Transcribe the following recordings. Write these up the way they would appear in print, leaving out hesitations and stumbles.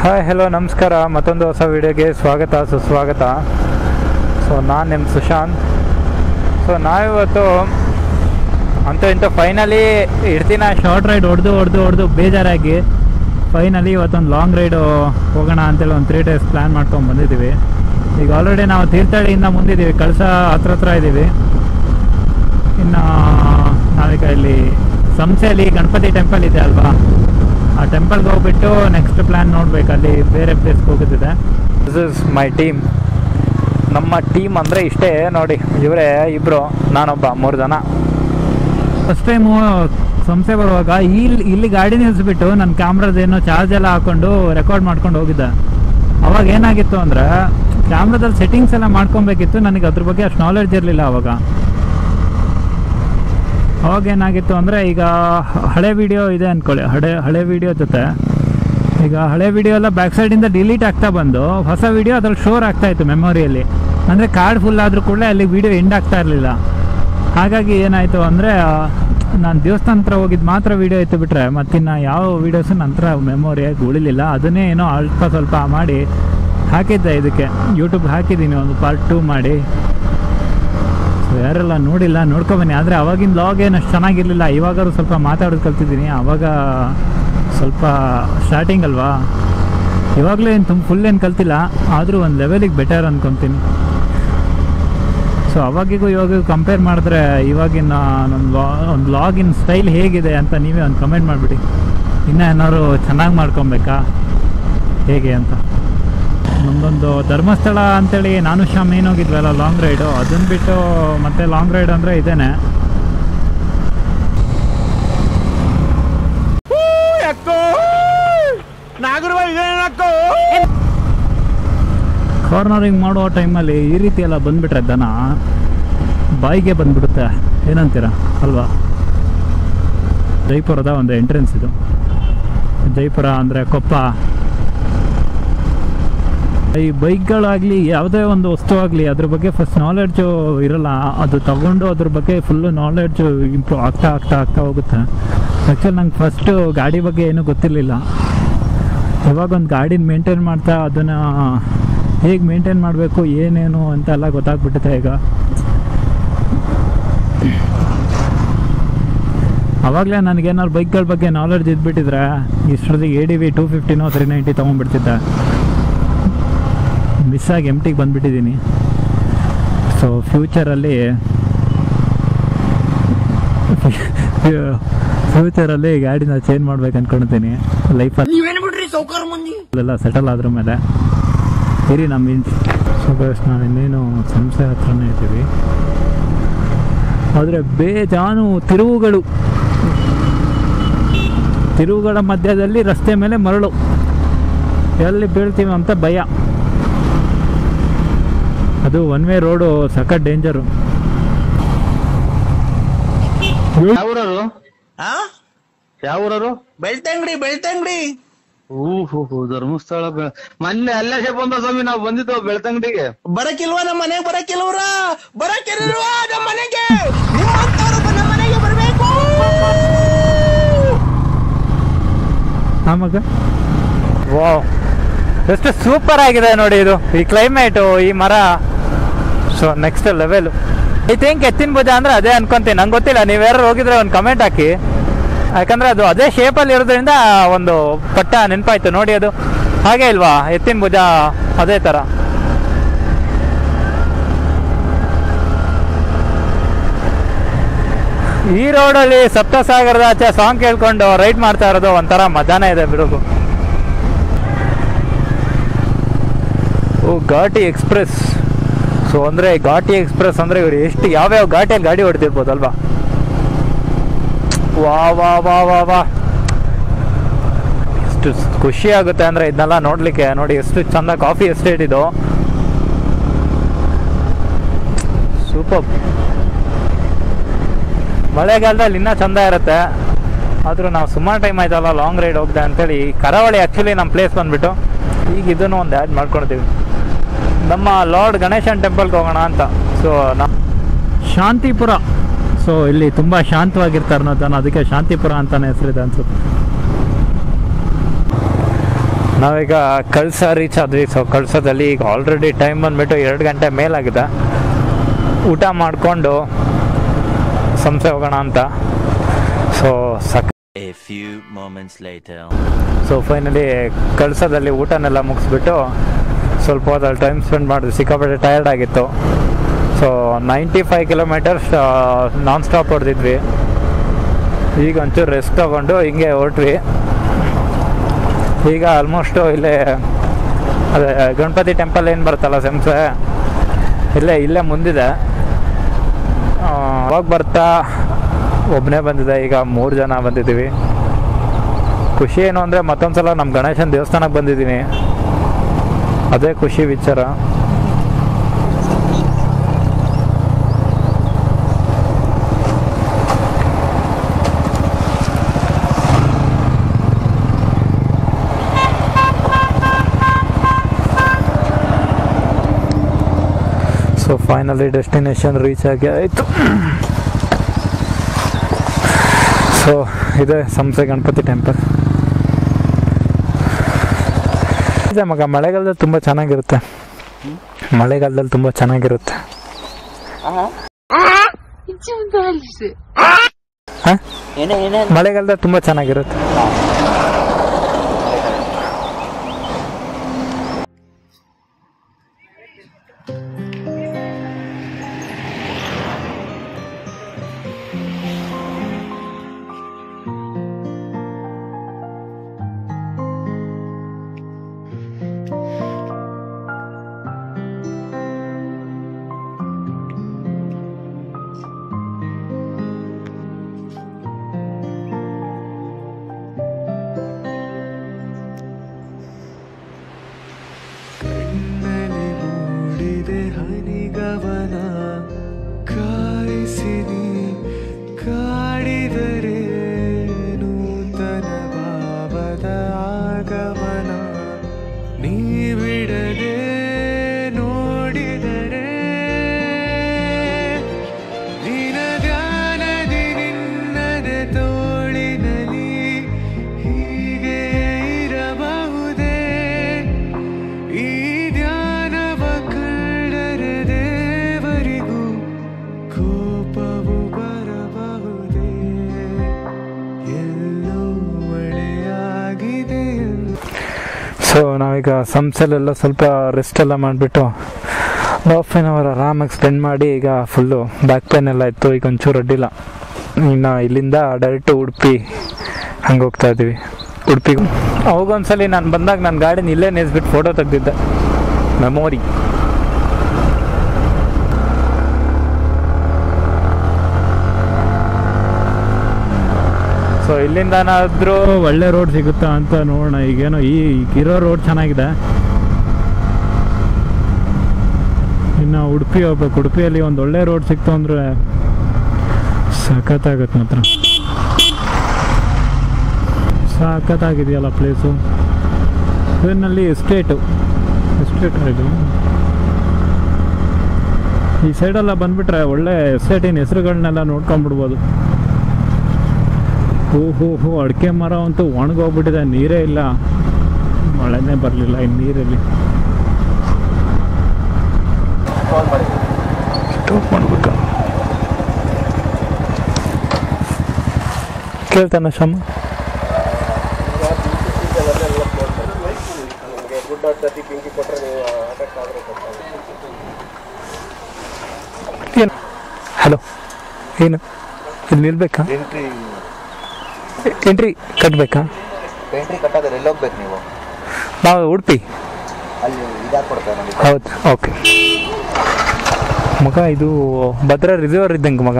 Hi hello ನಮಸ್ಕಾರ, ಮತ್ತೊಂದು ಹೊಸ ವಿಡಿಯೋಗೆ ಸ್ವಾಗತ ಸುಸ್ವಾಗತ. ಸೊ ನಾನು ನಿಮ್ಮ ಸುಶಾಂತ್. ಸೊ ನಾವಿವತ್ತು ಅಂತೂ ಇಂತೂ ಫೈನಲಿ ಇಡ್ತೀನ ಶಾರ್ಟ್ ರೈಡ್ ಹೊಡೆದು ಬೇಜಾರಾಗಿ ಫೈನಲಿ ಇವತ್ತೊಂದು ಲಾಂಗ್ ರೈಡು ಹೋಗೋಣ ಅಂತೇಳಿ ಒಂದು 3 days ಪ್ಲ್ಯಾನ್ ಮಾಡ್ಕೊಂಡು ಬಂದಿದ್ದೀವಿ. ಈಗ ಆಲ್ರೆಡಿ ನಾವು ತೀರ್ಥಹಳ್ಳಿಯಿಂದ ಮುಂದಿದ್ದೀವಿ, ಕಳಸ ಹತ್ರ ಇದ್ದೀವಿ. ಇನ್ನು ನಾವೀಗ ಇಲ್ಲಿ ಸಂಸೆಯಲ್ಲಿ ಗಣಪತಿ ಟೆಂಪಲ್ ಇದೆ ಅಲ್ವಾ, ಆ ಟೆಂಪಲ್ಗೆ ಹೋಗ್ಬಿಟ್ಟು ನೆಕ್ಸ್ಟ್ ಪ್ಲ್ಯಾನ್ ನೋಡ್ಬೇಕು, ಅಲ್ಲಿ ಬೇರೆ ಪ್ಲೇಸ್ಗೆ ಹೋಗೋದಿದೆ. This is my team. ನಮ್ಮ ಟೀಮ್ ಅಂದರೆ ಇಷ್ಟೇ ನೋಡಿ, ಇವರೇ ಇಬ್ಬರು, ನಾನೊಬ್ಬ, 3 ಜನ. ಫಸ್ಟ್ ಟೈಮು ಸಂಸೆ ಬರುವಾಗ ಇಲ್ಲಿ ಗಾಡಿ ನಿಲ್ಲಿಸ್ಬಿಟ್ಟು ನನ್ನ ಕ್ಯಾಮ್ರದೇನೋ ಚಾರ್ಜ್ ಎಲ್ಲ ಹಾಕ್ಕೊಂಡು ರೆಕಾರ್ಡ್ ಮಾಡ್ಕೊಂಡು ಹೋಗಿದ್ದೆ. ಅವಾಗ ಏನಾಗಿತ್ತು ಅಂದರೆ ಕ್ಯಾಮ್ರಾದಲ್ಲಿ ಸೆಟ್ಟಿಂಗ್ಸ್ ಎಲ್ಲ ಮಾಡ್ಕೊಬೇಕಿತ್ತು, ನನಗೆ ಅದ್ರ ಬಗ್ಗೆ ಅಷ್ಟು ನಾಲೆಡ್ಜ್ ಇರಲಿಲ್ಲ ಅವಾಗ ಏನಾಗಿತ್ತು ಅಂದರೆ, ಈಗ ಹಳೆ ವಿಡಿಯೋ ಇದೆ ಅಂದ್ಕೊಳ್ಳಿ, ಹಳೆ ವಿಡಿಯೋ ಜೊತೆ ಈಗ ಹಳೆ ವಿಡಿಯೋ ಎಲ್ಲ ಬ್ಯಾಕ್ ಸೈಡಿಂದ ಡಿಲೀಟ್ ಆಗ್ತಾ ಬಂದು ಹೊಸ ವಿಡಿಯೋ ಅದ್ರಲ್ಲಿ ಶೋರ್ ಆಗ್ತಾಯಿತ್ತು ಮೆಮೊರಿಯಲ್ಲಿ. ಅಂದರೆ ಕಾರ್ಡ್ ಫುಲ್ ಆದರೂ ಕೂಡ ಅಲ್ಲಿ ವಿಡಿಯೋ ಎಂಡ್ ಆಗ್ತಾ ಇರಲಿಲ್ಲ. ಹಾಗಾಗಿ ಏನಾಯಿತು ಅಂದರೆ, ನಾನು ದೇವಸ್ಥಾನ ಹತ್ರ ಹೋಗಿದ್ದು ಮಾತ್ರ ವೀಡಿಯೋ ಇತ್ತು ಬಿಟ್ಟರೆ ಮತ್ತಿನ್ನು ಯಾವ ವೀಡಿಯೋಸು ನಂತರ ಮೆಮೊರಿಯಾಗಿ ಉಳಿಲಿಲ್ಲ. ಅದನ್ನೇ ಏನೋ ಅಲ್ಪ ಸ್ವಲ್ಪ ಮಾಡಿ ಹಾಕಿದ್ದೆ, ಇದಕ್ಕೆ ಯೂಟ್ಯೂಬ್ಗೆ ಹಾಕಿದ್ದೀನಿ ಒಂದು ಪಾರ್ಟ್ 2 ಮಾಡಿ. ಸೊ ಯಾರೆಲ್ಲ ನೋಡಿಲ್ಲ ನೋಡ್ಕೊಬನ್ನಿ. ಆದರೆ ಅವಾಗಿನ ಲಾಗ್ ಏನು ಅಷ್ಟು ಚೆನ್ನಾಗಿರಲಿಲ್ಲ, ಇವಾಗಾದ್ರೂ ಸ್ವಲ್ಪ ಮಾತಾಡೋದು ಕಲ್ತಿದ್ದೀನಿ. ಆವಾಗ ಸ್ವಲ್ಪ ಸ್ಟಾರ್ಟಿಂಗ್ ಅಲ್ವಾ, ಇವಾಗಲೂ ಏನು ಫುಲ್ ಏನು ಕಲ್ತಿಲ್ಲ, ಆದರೂ ಒಂದು ಲೆವೆಲಿಗೆ ಬೆಟರ್ ಅಂದ್ಕೊತೀನಿ. ಸೊ ಅವಾಗಿಗೂ ಇವಾಗಿಗೂ ಕಂಪೇರ್ ಮಾಡಿದ್ರೆ ಇವಾಗಿನ ಒಂದು ಲಾಗಿನ್ ಸ್ಟೈಲ್ ಹೇಗಿದೆ ಅಂತ ನೀವೇ ಒಂದು ಕಮೆಂಟ್ ಮಾಡಿಬಿಡಿ. ಇನ್ನೂ ಏನಾದ್ರು ಚೆನ್ನಾಗಿ ಮಾಡ್ಕೊಬೇಕಾ ಹೇಗೆ ಅಂತ. ನಮ್ಮದೊಂದು ಧರ್ಮಸ್ಥಳ ಅಂತೇಳಿ ನಾನು ಶ್ಯಾಮ್ ಹೋಗಿದ್ವಲ್ಲ ಲಾಂಗ್ ರೈಡು, ಅದನ್ನು ಬಿಟ್ಟು ಮತ್ತೆ ಲಾಂಗ್ ರೈಡ್ ಅಂದರೆ ಇದೇನೆ. ಕಾರ್ನರಿಂಗ್ ಮಾಡೋ ಟೈಮಲ್ಲಿ ಈ ರೀತಿ ಎಲ್ಲ ಬಂದುಬಿಟ್ರೆ ದನ ಬಾಯಿಗೆ ಬಂದುಬಿಡುತ್ತೆ, ಏನಂತೀರ ಅಲ್ವಾ? ಜೈಪುರದ ಒಂದು ಎಂಟ್ರೆನ್ಸ್ ಇದು. ಜೈಪುರ ಅಂದರೆ ಕೊಪ್ಪ. ಈ ಬೈಕ್ಗಳಾಗಲಿ ಯಾವುದೇ ಒಂದು ವಸ್ತು ಆಗಲಿ ಅದ್ರ ಬಗ್ಗೆ ಫಸ್ಟ್ ನಾಲೆಡ್ಜು ಇರಲ್ಲ, ಅದು ತಗೊಂಡು ಅದ್ರ ಬಗ್ಗೆ ಫುಲ್ಲು ನಾಲೆಡ್ಜು ಇಂಪ್ರೂವ್ ಆಗ್ತಾ ಹೋಗುತ್ತೆ. ಆ್ಯಕ್ಚುಲಿ ನಂಗೆ ಫಸ್ಟು ಗಾಡಿ ಬಗ್ಗೆ ಏನೂ ಗೊತ್ತಿರಲಿಲ್ಲ. ಇವಾಗ ಒಂದು ಗಾಡಿನ ಮೇಂಟೈನ್ ಮಾಡ್ತಾ ಅದನ್ನು ಹೇಗೆ ಮೇಂಟೈನ್ ಮಾಡಬೇಕು ಏನೇನು ಅಂತೆಲ್ಲ ಗೊತ್ತಾಗ್ಬಿಟ್ಟಿದೆ ಈಗ. ಆವಾಗಲೇ ನನಗೇನಾದ್ರು ಬೈಕ್ಗಳ ಬಗ್ಗೆ ನಾಲೆಡ್ಜ್ ಇದ್ಬಿಟ್ಟಿದ್ರೆ ಇಷ್ಟೊತ್ತಿಗೆ ADV 250 390 ತೊಗೊಂಡ್ಬಿಡ್ತಿದ್ದೆ. ಮಿಸ್ ಆಗಿ ಎಂಟಿಗೆ ಬಂದುಬಿಟ್ಟಿದ್ದೀನಿ. ಸೊ ಫ್ಯೂಚರಲ್ಲಿ ಗಾಡಿನ ಚೇಂಜ್ ಮಾಡ್ಬೇಕು ಅಂದ್ಕೊಳ್ತೀನಿ ಲೈಫಲ್ಲಿ, ಎಲ್ಲ ಸೆಟಲ್ ಆದ್ರ ಮೇಲೆ. ಸರಿ ನಮ್ಮ ನಾನು ಇನ್ನೇನು ಸಂಸ್ಥೆ ಹತ್ರನೇ ಇದ್ದೀವಿ, ಆದರೆ ಬೇಜಾನು ತಿರುವುಗಳ ಮಧ್ಯದಲ್ಲಿ ರಸ್ತೆ ಮೇಲೆ ಮರಳು, ಎಲ್ಲಿ ಬೀಳ್ತೀವಿ ಅಂತ ಭಯ. ಅದು 1 ವೇ ರೋಡು, ಸಖತ್ ಡೇಂಜರು. ಯಾವೂರರು? ಬೆಳ್ತಂಗಡಿ. ಓಹೋ, ಧರ್ಮಸ್ಥಳ. ಮೊನ್ನೆ ಅಲ್ಲೇ ಬಂದ ಸ್ವಾಮಿ, ನಾವು ಬಂದಿದ್ದು ಬೆಳ್ತಂಗಡಿಗೆ. ಬರಕಿಲ್ವಾ? ನಮ್ಮ ಮನೆಗೆ ಬರಕಿಲ್ವ್ರ? ಬರಕಿಲ್ವಾ ನಮ್ಮ ಮನೆಗೆ? ನಿಮ್ಮಂತವ್ರು ನಮ್ಮ ಮನೆಗೆ ಬರಬೇಕು. ಆಮಾಗ ವಾವ್, ಎಷ್ಟು ಸೂಪರ್ ಆಗಿದೆ ನೋಡಿ ಇದು, ಈ ಕ್ಲೈಮೇಟು, ಈ ಮರ. So next level. I think ಎತ್ತಿನ ಭುಜ ಅಂದರೆ ಅದೇ ಅನ್ಕೊಂತೀನಿ, ನಂಗೆ ಗೊತ್ತಿಲ್ಲ. ನೀವು ಯಾರು ಹೋಗಿದ್ರೆ ಒಂದು ಕಮೆಂಟ್ ಹಾಕಿ, ಯಾಕಂದರೆ ಅದು ಅದೇ ಶೇಪಲ್ಲಿ ಇರೋದ್ರಿಂದ ಒಂದು ಪಟ್ಟ ನೆನಪಾಯ್ತು ನೋಡಿ. ಅದು ಹಾಗೆ ಇಲ್ವಾ, ಎತ್ತಿನ ಭುಜ ಅದೇ ಥರ. ಈ ರೋಡಲ್ಲಿ ಸಪ್ತಸಾಗರದ ಆಚೆ ಸಾಂಗ್ ಕೇಳ್ಕೊಂಡು ರೈಡ್ ಮಾಡ್ತಾ ಇರೋದು ಒಂಥರ ಮಜಾನೇ ಇದೆ ಬಿಡುಗು. ಓ, ಘಾಟಿ ಎಕ್ಸ್ಪ್ರೆಸ್. ಸೊ ಅಂದರೆ ಘಾಟಿ ಎಕ್ಸ್ಪ್ರೆಸ್ ಅಂದರೆ ಇವರು ಎಷ್ಟು ಯಾವ್ಯಾವ ಘಾಟಿಯಲ್ಲಿ ಗಾಡಿ ಹೊಡೆದಿರ್ಬೋದಲ್ವಾ. ವಾ ಎಷ್ಟು ಖುಷಿ ಆಗುತ್ತೆ ಅಂದರೆ ಇದನ್ನೆಲ್ಲ ನೋಡಲಿಕ್ಕೆ. ನೋಡಿ ಎಷ್ಟು ಚಂದ ಕಾಫಿ ಎಸ್ಟೇಟ್ ಇದು, ಸೂಪರ್. ಮಳೆಗಾಲದಲ್ಲಿ ಇನ್ನೂ ಚಂದ ಇರುತ್ತೆ. ಆದರೂ ನಾವು ಸುಮಾರು ಟೈಮ್ ಆಯ್ತಲ್ಲ ಲಾಂಗ್ ರೈಡ್ ಹೋಗ್ದೆ ಅಂತೇಳಿ ಕರಾವಳಿ ಆ್ಯಕ್ಚುಲಿ ನಮ್ಮ ಪ್ಲೇಸ್ ಬಂದುಬಿಟ್ಟು ಈಗ ಇದನ್ನು ಒಂದು ಆ್ಯಡ್ ಮಾಡ್ಕೊಳ್ತೀವಿ. ನಮ್ಮ ಲಾರ್ಡ್ ಗಣೇಶನ್ ಟೆಂಪಲ್ಗೆ ಹೋಗೋಣ ಅಂತ. ಸೊ ಶಾಂತಿಪುರ. ಸೊ ಇಲ್ಲಿ ತುಂಬ ಶಾಂತವಾಗಿರ್ತಾರೆ ಅನ್ನೋದನ್ನು, ಅದಕ್ಕೆ ಶಾಂತಿಪುರ ಅಂತಲೇ ಹೆಸರಿದೆ ಅನ್ಸುತ್ತೆ. ನಾವೀಗ ಕಳ್ಸ ರೀಚ್ ಆದ್ವಿ. ಸೊ ಕಳ್ಸದಲ್ಲಿ ಈಗ ಆಲ್ರೆಡಿ ಟೈಮ್ ಬಂದ್ಬಿಟ್ಟು 2 ಗಂಟೆ ಮೇಲಾಗಿದೆ. ಊಟ ಮಾಡಿಕೊಂಡು ಸಂಸೆ ಹೋಗೋಣ ಅಂತ. So A few moments later. So finally ಕಳ್ಸದಲ್ಲಿ ಊಟನೆಲ್ಲ ಮುಗಿಸ್ಬಿಟ್ಟು ಸ್ವಲ್ಪ ಹೊತ್ತಲ್ಲಿ ಟೈಮ್ ಸ್ಪೆಂಡ್ ಮಾಡಿದ್ವಿ. ಸಿಕ್ಕಾಪಟ್ಟೆ ಟಯರ್ಡ್ ಆಗಿತ್ತು. ಸೊ 95 ಕಿಲೋಮೀಟರ್ಸ್ ನಾನ್ ಸ್ಟಾಪ್ ಹೊಡೆದಿದ್ವಿ. ಈಗ ಒಂಚೂರು ರೆಸ್ಟ್ ತೊಗೊಂಡು ಹಿಂಗೆ ಹೊರಟ್ವಿ. ಈಗ ಆಲ್ಮೋಸ್ಟು ಇಲ್ಲೇ ಅದೇ ಗಣಪತಿ ಟೆಂಪಲ್ ಏನು ಬರುತ್ತಲ್ಲ ಸಂಸೆ, ಇಲ್ಲೇ ಮುಂದಿದೆ. ಅವಾಗ ಬರ್ತಾ ಒಬ್ಬನೇ ಬಂದಿದೆ, ಈಗ 3 ಜನ ಬಂದಿದ್ದೀವಿ. ಖುಷಿ ಏನು ಅಂದರೆ ಮತ್ತೊಂದು ಸಲ ನಮ್ಮ ಗಣೇಶನ ದೇವಸ್ಥಾನಕ್ಕೆ ಬಂದಿದ್ದೀನಿ, ಅದೇ ಖುಷಿ ವಿಚಾರ. ಸೊ ಫೈನಲಿ ಡೆಸ್ಟಿನೇಷನ್ ರೀಚ್ ಆಗಿ ಆಯಿತು. ಸೊ ಇದೆ ಸಂಸೆ ಗಣಪತಿ ಟೆಂಪಲ್. ಇದೆ ಮಗ, ಮಳೆಗಾಲದಲ್ಲಿ ತುಂಬ ಚೆನ್ನಾಗಿರುತ್ತೆ. ಮಳೆಗಾಲದಲ್ಲಿ ತುಂಬ ಚೆನ್ನಾಗಿರುತ್ತೆ. ಮಳೆಗಾಲದಲ್ಲಿ ತುಂಬ ಚೆನ್ನಾಗಿರುತ್ತೆ. ಹನಿಗವನ ಕಾಯಿಸಿನಿ ಕಾಡಿದರೆ ನೂತನ ಭಾವದ ಆಗಮನ ನೀ ಬಿಡದೆ ನೋಡಿದರೆ ದಿನ ಧ್ಯಾನದಿ ನಿನ್ನದೆ ತೋಳಿನಲ್ಲಿ ಹೀಗೆ ಇರಬಹುದೇ ಈ ಧ್ಯಾನವ ಕಂಡರೆ ದೇವರಿಗೂ ಕೋಪವು ಬರಬಹುದೇ ಎಲ್ಲೋ ಮಳೆಯಾಗಿದೆ. ಸೊ ನಾವೀಗ ಸಂಸಲೆಲ್ಲ ಸ್ವಲ್ಪ ರೆಸ್ಟ್ ಎಲ್ಲ ಮಾಡಿಬಿಟ್ಟು ½ ಆರಾಮಾಗಿ ಸ್ಪೆಂಡ್ ಮಾಡಿ ಈಗ ಫುಲ್ಲು ಬ್ಯಾಕ್ ಪೇನ್ ಎಲ್ಲ ಇತ್ತು. ಈಗ ಒಂಚೂರು ಅಡ್ಡಿಲ್ಲ. ಇನ್ನು ಇಲ್ಲಿಂದ ಡೈರೆಕ್ಟು ಉಡುಪಿ ಹಂಗೆ ಹೋಗ್ತಾ ಇದ್ದೀವಿ. ಉಡುಪಿಗೆ ಅವಾಗೊಂದ್ಸಲಿ ನಾನು ಬಂದಾಗ ನನ್ನ ಗಾಡಿನ ಇಲ್ಲೇ ನಿಲ್ಲಿಸ್ಬಿಟ್ಟು ಫೋಟೋ ತೆಗ್ದಿದ್ದೆ, ಮೆಮೊರಿ. ಸೊ ಇಲ್ಲಿಂದನಾದರೂ ಒಳ್ಳೆ ರೋಡ್ ಸಿಗುತ್ತಾ ಅಂತ ನೋಡೋಣ. ಈಗೇನೋ ಇರೋ ರೋಡ್ ಚೆನ್ನಾಗಿದೆ. ಇನ್ನು ಉಡುಪಿ ಹೋಗ್ಬೇಕು. ಉಡುಪಿಯಲ್ಲಿ ಒಂದು ಒಳ್ಳೆ ರೋಡ್ ಸಿಕ್ತು ಅಂದರೆ ಸಖತ್ತಾಗತ್ತೆ ಮಾತ್ರ. ಸಖತ್ತಾಗಿದೆಯಲ್ಲ ಪ್ಲೇಸು. ಇದರಲ್ಲಿ ಎಸ್ಟೇಟ್ ಇದು. ಈ ಸೈಡೆಲ್ಲ ಬಂದುಬಿಟ್ರೆ ಒಳ್ಳೆ ಎಸ್ಟೇಟಿನ ಹೆಸರುಗಳನ್ನೆಲ್ಲ ನೋಡ್ಕೊಂಡ್ಬಿಡ್ಬೋದು. ಹೋ ಅಡಿಕೆ ಮರ ಅಂತೂ ಒಣಗೋಗ್ಬಿಟ್ಟಿದೆ, ನೀರೇ ಇಲ್ಲ. ಮಳೆನೇ ಬರಲಿಲ್ಲ ಇನ್ನು ನೀರಲ್ಲಿ. ಕೇಳ್ತಾನ ಶಮ್ಮ? ಹಲೋ, ಏನು ಇಲ್ಲಿ ನಿಲ್ಬೇಕಾ? ಎಂಟ್ರಿ ಕಟ್ಟಬೇಕಾ? ಎಂಟ್ರಿ ಕಟ್ಟಾದ್ರೆ ಎಲ್ಲಿ ಹೋಗ್ಬೇಕು ನೀವು? ನಾವು ಉಡುಪಿ. ಅಲ್ಲಿ ಇದಾಗ್ಕೊಡ್ತಾರೆ. ಹೌದು, ಓಕೆ ಮಗ. ಇದು ಭದ್ರಾ ರಿಸರ್ವರ್ ಇದ್ದಂಗೆ ಮಗ.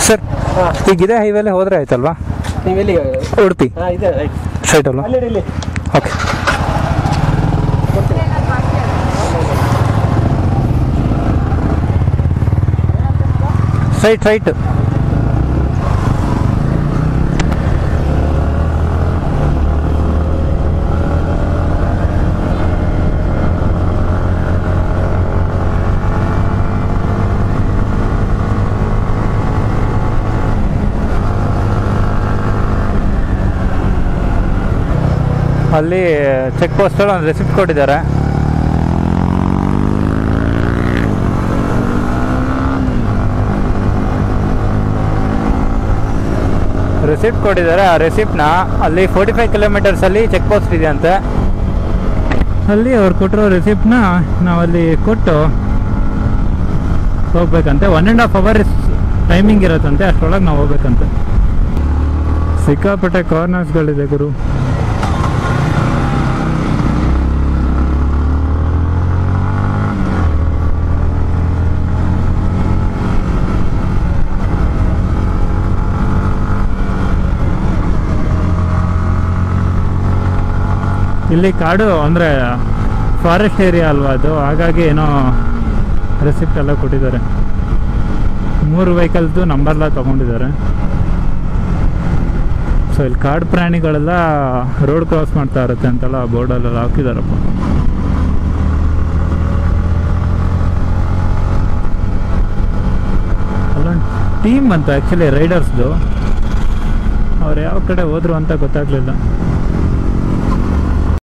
ಸರ್, ಈಗ ಇದೇ ಹೈವೇಲೆ ಹೋದ್ರೆ ಆಯ್ತಲ್ವಾ? ಉಡುಪಿ ಸೈಟ್ ಅಲ್ವಾ? ಓಕೆ. ರೈಟ್. ಅಲ್ಲಿ ಚೆಕ್ ಪೋಸ್ಟಲ್ಲಿ ಒಂದು ರೆಸಿಪ್ಟ್ ಕೊಟ್ಟಿದ್ದಾರೆ. ರೆಸಿಪ್ಟ್ ಕೊಟ್ಟಿದ್ದಾರೆ. ಆ ರೆಸಿಪ್ಟ್ನ ಅಲ್ಲಿ 45 ಕಿಲೋಮೀಟರ್ಸಲ್ಲಿ ಚೆಕ್ ಪೋಸ್ಟ್ ಇದೆಯಂತೆ. ಅಲ್ಲಿ ಅವ್ರು ಕೊಟ್ಟಿರೋ ರೆಸಿಪ್ಟ್ನ ನಾವಲ್ಲಿ ಕೊಟ್ಟು ಹೋಗ್ಬೇಕಂತೆ. 1.5 ಅವರ್ಸ್ ಟೈಮಿಂಗ್ ಇರುತ್ತಂತೆ, ಅಷ್ಟರೊಳಗೆ ನಾವು ಹೋಗ್ಬೇಕಂತೆ. ಸಿಕ್ಕಾಪಟ್ಟೆ ಕಾರ್ನರ್ಸ್ಗಳಿದೆ ಗುರು. ಇಲ್ಲಿ ಕಾಡು ಅಂದರೆ ಫಾರೆಸ್ಟ್ ಏರಿಯಾ ಅಲ್ವಾ ಅದು, ಹಾಗಾಗಿ ಏನೋ ರೆಸಿಪ್ಟ್ ಎಲ್ಲ ಕೊಟ್ಟಿದ್ದಾರೆ. 3 ವೆಹಿಕಲ್ದು ನಂಬರ್ಲ ತೊಗೊಂಡಿದ್ದಾರೆ. ಸೊ ಇಲ್ಲಿ ಕಾಡು ಪ್ರಾಣಿಗಳೆಲ್ಲ ರೋಡ್ ಕ್ರಾಸ್ ಮಾಡ್ತಾ ಇರುತ್ತೆ ಅಂತೆಲ್ಲ ಬೋರ್ಡಲ್ಲೆಲ್ಲ ಹಾಕಿದಾರಪ್ಪ. ಅಲ್ಲೊಂದು ಟೀಮ್ ಅಂತ ಆ್ಯಕ್ಚುಲಿ ರೈಡರ್ಸ್ದು, ಅವ್ರು ಯಾವ ಕಡೆ ಹೋದ್ರು ಅಂತ ಗೊತ್ತಾಗಲಿಲ್ಲ.